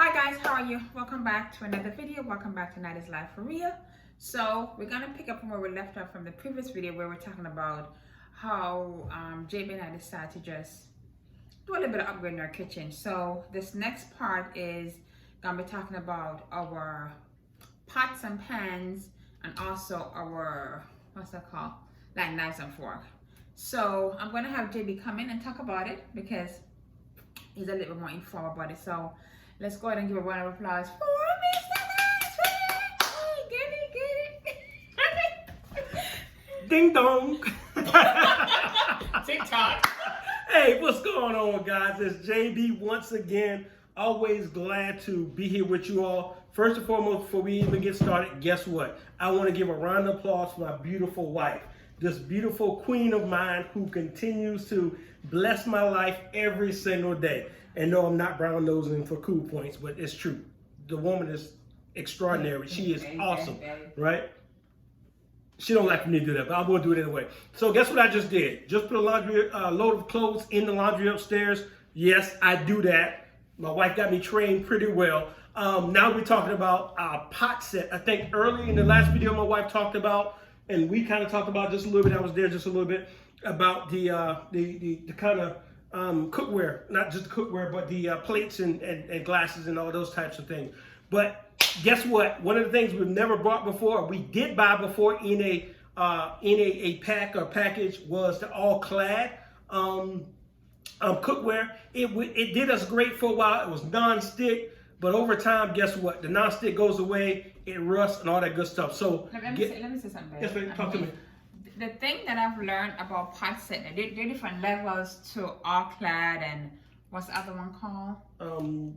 Hi guys, how are you? Welcome back to another video. Welcome back to Nattie's Life for Real. So we're gonna pick up from where we left off from the previous video where we're talking about how JB and I decided to just do a little bit of upgrade in our kitchen. So this next part is gonna be talking about our pots and pans and also our, what's that called? Like knives and fork. So I'm gonna have JB come in and talk about it because he's a little bit more informed about it. So let's go ahead and give a round of applause for Mr. Nice. Get it. Ding dong. TikTok. Hey, what's going on, guys? It's JB once again. Always glad to be here with you all. First and foremost, before we even get started, guess what? I want to give a round of applause for my beautiful wife. This beautiful queen of mine who continues to bless my life every single day. And no, I'm not brown nosing for cool points, but it's true. The woman is extraordinary. She is awesome, right? She don't like for me to do that, but I'm going to do it anyway. So guess what I just did? Just put a laundry load of clothes in the laundry upstairs. Yes, I do that. My wife got me trained pretty well. Now we're talking about our pot set. I think early in the last video my wife talked about, and we kind of talked about just a little bit. I was there just a little bit about the kind of cookware, not just the cookware, but the plates and glasses and all those types of things. But guess what? One of the things we've never brought before, we did buy before in a pack or package, was the all clad cookware. It did us great for a while. It was non-stick, but over time, guess what? The non-stick goes away, it rusts and all that good stuff. So let me say something. Yes, ma'am. Talk to me. The thing that I've learned about pot setting, there are different levels to all clad and what's the other one called?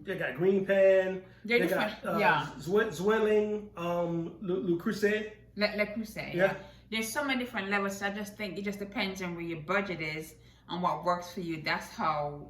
They got green pan. They're they different, got yeah. Zwilling, Le Creuset. Le Creuset, yeah. There's so many different levels. So I just think it just depends on where your budget is and what works for you. That's how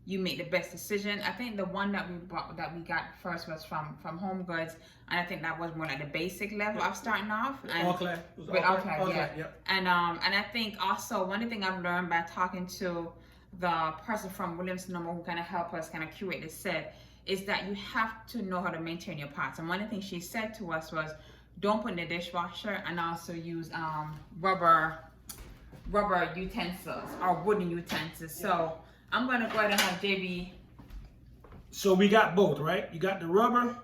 you make the best decision. I think the one that we got first was from Home Goods, and I think that was more like the basic level of starting off. And All clad. With all clad, yeah. Yep. And I think also one thing I've learned by talking to the person from Sonoma who kind of helped us kind of curate the set is that you have to know how to maintain your pots. And one of the things she said to us was, don't put in the dishwasher, and also use rubber utensils or wooden utensils. So I'm going to go ahead and have JB. So we got both, right? You got the rubber,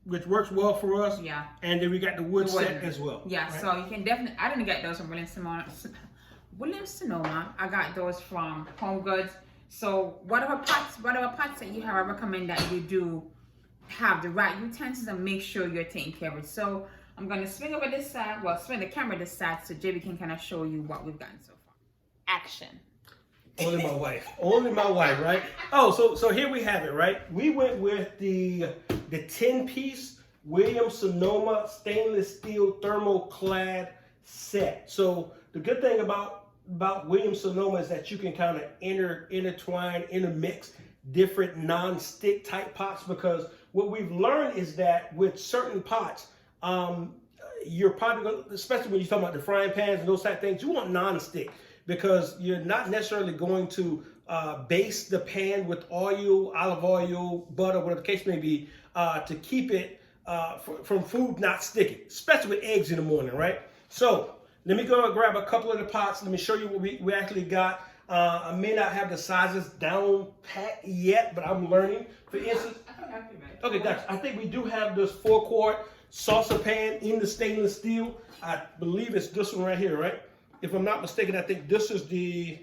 which works well for us. Yeah. And then we got the wood set as well. Yeah, right? So you can definitely, I didn't get those from Sonoma. I got those from Home Goods. So whatever pots that you have, I recommend that you do have the right utensils and make sure you're taking care of it. So I'm going to swing over this side, swing the camera this side so JB can kind of show you what we've gotten so far. Action. Only my wife. Only my wife, right? Oh, so here we have it, right? We went with the 10-piece Sonoma stainless steel Thermo-Clad set. So the good thing about Sonoma is that you can kind of intermix different non-stick type pots, because what we've learned is that with certain pots, you're probably going, especially when you're talking about the frying pans and those type of things, you want non-stick, because you're not necessarily going to baste the pan with oil, olive oil, butter, whatever the case may be, to keep it from food not sticking, especially with eggs in the morning, right? So let me go and grab a couple of the pots. Let me show you what we actually got. I may not have the sizes down pat yet, but I'm learning. For instance, okay, guys, I think we do have this 4-quart salsa pan in the stainless steel. I believe it's this one right here, right? If I'm not mistaken, I think this is the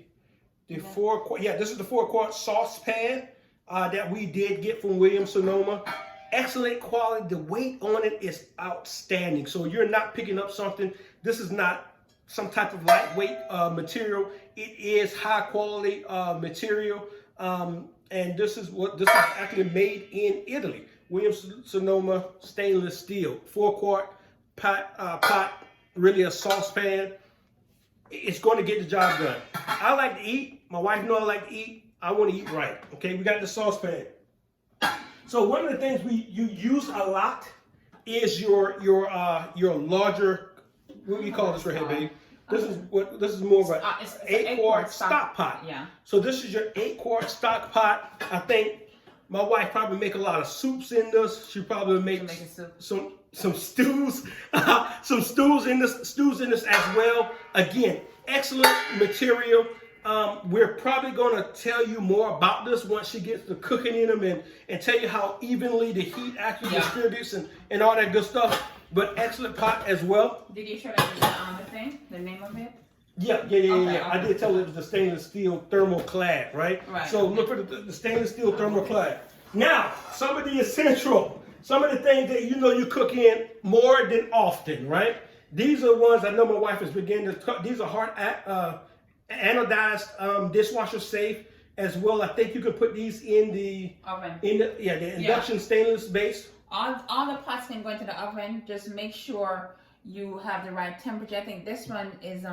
4-quart. Yeah, this is the 4-quart saucepan that we did get from Sonoma. Excellent quality. The weight on it is outstanding. So you're not picking up something. This is not some type of lightweight material. It is high quality material. And this is actually made in Italy. Sonoma stainless steel, 4-quart pot, really a saucepan. It's going to get the job done. I like to eat. My wife knows I like to eat. I want to eat right. Okay, we got the saucepan. So one of the things you use a lot is your larger. What do you call this right here, baby? This is more of an 8-quart stock pot. Yeah. So this is your 8-quart stock pot. I think My wife probably make a lot of soups in this. She probably make some stews, some stews in this as well. Again, excellent material. We're probably going to tell you more about this once she gets to cooking in them and tell you how evenly the heat actually distributes and all that good stuff. But excellent pot as well. Did you show that the thing, the name of it? Yeah. Okay. I did tell her it was the stainless steel Thermo-Clad, right? So look for the stainless steel Thermo-Clad. Now, some of the essential, some of the things that you know you cook in more than often, right? These are ones I know my wife is beginning to cook. These are hard anodized dishwasher safe as well. I think you could put these in the oven. The induction stainless base. All the pots can go into the oven. Just make sure you have the right temperature. I think this one is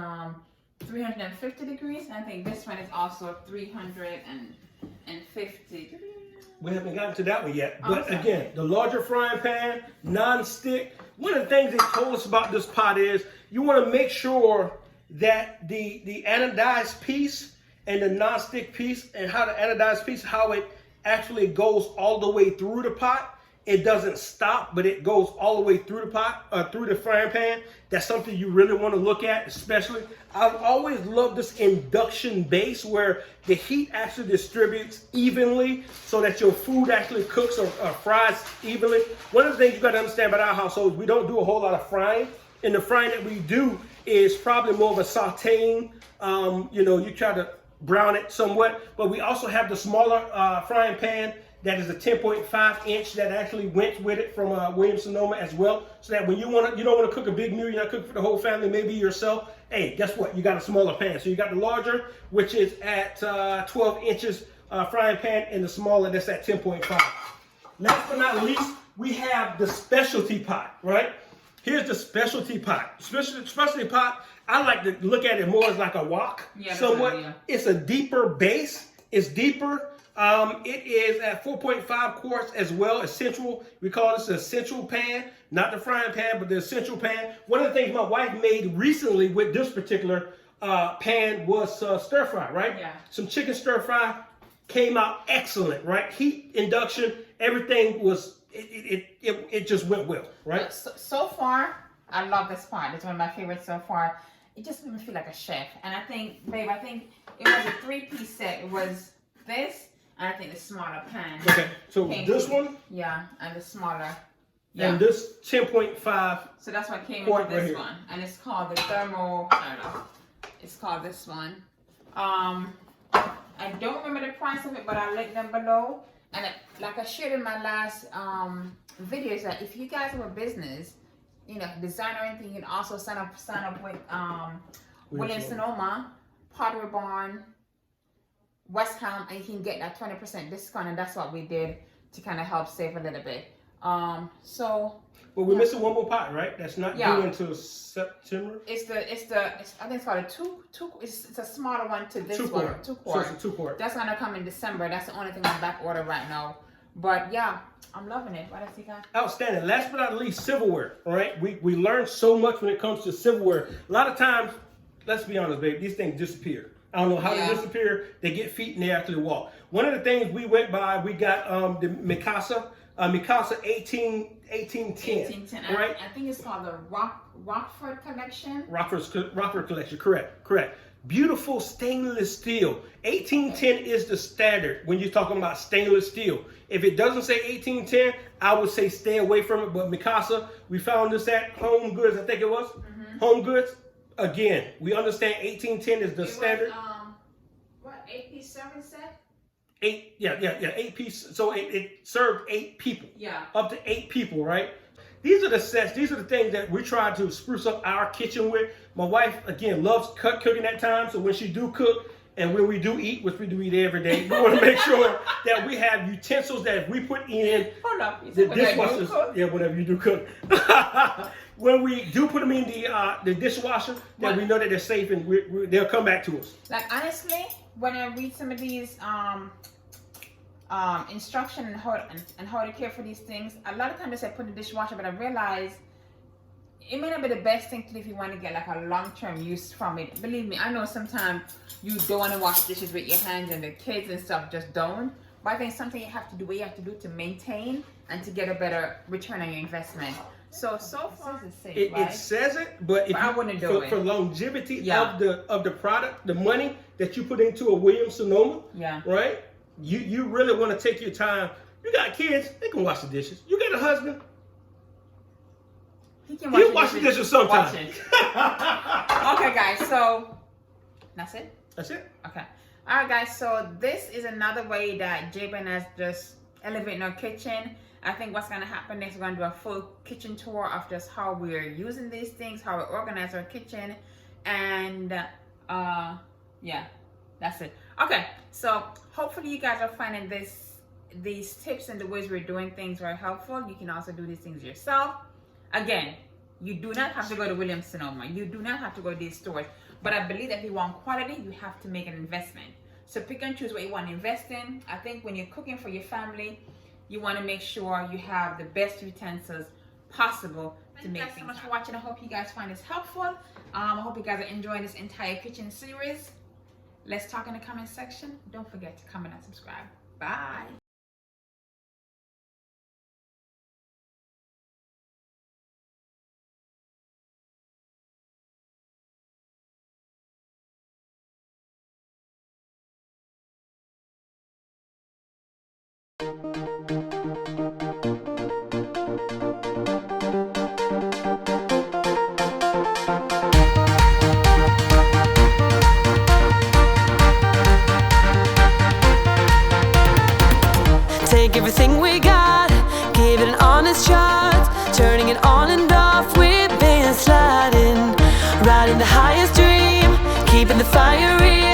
350 degrees. And I think this one is also 350. We haven't gotten to that one yet. But again, the larger frying pan, non-stick. One of the things they told us about this pot is you want to make sure that the anodized piece and the non-stick piece and how the anodized piece, how it actually goes all the way through the pot. It doesn't stop, but it goes all the way through the pot, through the frying pan. That's something you really want to look at, especially. I've always loved this induction base where the heat actually distributes evenly so that your food actually cooks or fries evenly. One of the things you got to understand about our household, we don't do a whole lot of frying. And the frying that we do is probably more of a sauteing. You try to brown it somewhat, but we also have the smaller frying pan that is a 10.5 inch that actually went with it from Williams Sonoma as well. So that when you don't want to cook a big meal, you're not cooking for the whole family, maybe yourself. Hey, guess what? You got a smaller pan. So you got the larger, which is at 12 inches frying pan, and the smaller that's at 10.5. Last but not least, we have the specialty pot, right? Here's the specialty pot. Specialty pot, I like to look at it more as like a wok. Somewhat. It's a deeper base. It's deeper. It is at 4.5 quarts as well, essential. We call this the essential pan, not the frying pan, but the essential pan. One of the things my wife made recently with this particular pan was stir fry, right? Yeah. Some chicken stir fry came out excellent, right? Heat, induction, everything was, it just went well, right? So far, I love this pot. It's one of my favorites so far. It just made me feel like a chef. And I think, babe, it was a 3-piece set. It was this, and I think the smaller pan. Okay, so this one? Yeah, and the smaller. Yeah. And this 10.5. So that's what came into this one. And it's called the Thermo, I don't know. It's called this one. I don't remember the price of it, but I'll link them below. And like I shared in my last video, is that if you guys have a business, design or anything, you can also sign up with Williams Sonoma, Pottery Barn, West Ham, and you can get that 20% discount, and that's what we did to kind of help save a little bit. But we're missing one more pot, right? That's not due until September. I think it's called a two. It's a smaller one to this one. 2 quart. So it's a 2 quart. That's gonna come in December. That's the only thing on back order right now. But yeah, I'm loving it. What else you got? Outstanding. Last but not least, silverware. All right, we learn so much when it comes to silverware. A lot of times, let's be honest, babe, these things disappear. I don't know how they disappear. They get feet and they actually walk. One of the things we went by, we got the Mikasa 1810. Right? I think it's called the Rockford Collection. Rockford Collection. Correct. Beautiful stainless steel. 1810 is the standard when you're talking about stainless steel. If it doesn't say 1810, I would say stay away from it. But Mikasa, we found this at Home Goods, I think it was. Home Goods. Again, we understand 1810 is the standard. What, 8-piece serving set? 8 piece. So it served 8 people. Yeah. Up to 8 people, right? These are the sets. These are the things that we try to spruce up our kitchen with. My wife, again, loves cooking at times. So when she do cook and when we do eat, which we do eat every day, we want to make sure that we have utensils that if we put in the dishwashers. Yeah, whatever you do cook. When we do put them in the dishwasher, that we know that they're safe and they'll come back to us. Like honestly, when I read some of these instruction and how to care for these things, a lot of times they say put in the dishwasher, but I realize it may not be the best thing to do if you want to get like a long-term use from it. Believe me, I know sometimes you don't want to wash dishes with your hands and the kids and stuff just don't. but I think something you have to do, what you have to do to maintain and to get a better return on your investment. So far it's safe, it, right? it says it, but if I wouldn't do it. For longevity of the product, the money that you put into a Williams Sonoma, right? You really want to take your time. You got kids, they can wash the dishes. You got a husband, he'll wash the dishes sometimes. Okay, guys, so that's it? That's it. Okay. All right, guys, so this is another way that Jabin has just elevated our kitchen. I think what's going to happen next, we're going to do a full kitchen tour of just how we're using these things, how we organize our kitchen, and yeah, that's it. Okay, so hopefully you guys are finding these tips and the ways we're doing things very helpful. You can also do these things yourself. Again, you do not have to go to Williams Sonoma. You do not have to go to these stores. But I believe that if you want quality, you have to make an investment. So pick and choose what you want to invest in. I think when you're cooking for your family, you want to make sure you have the best utensils possible to make things. Thank you guys so much for watching. I hope you guys find this helpful. I hope you guys are enjoying this entire kitchen series. Let's talk in the comment section. Don't forget to comment and subscribe. Bye. Take everything we got, give it an honest shot, turning it on and off, we've been sliding, riding the highest dream, keeping the fire real.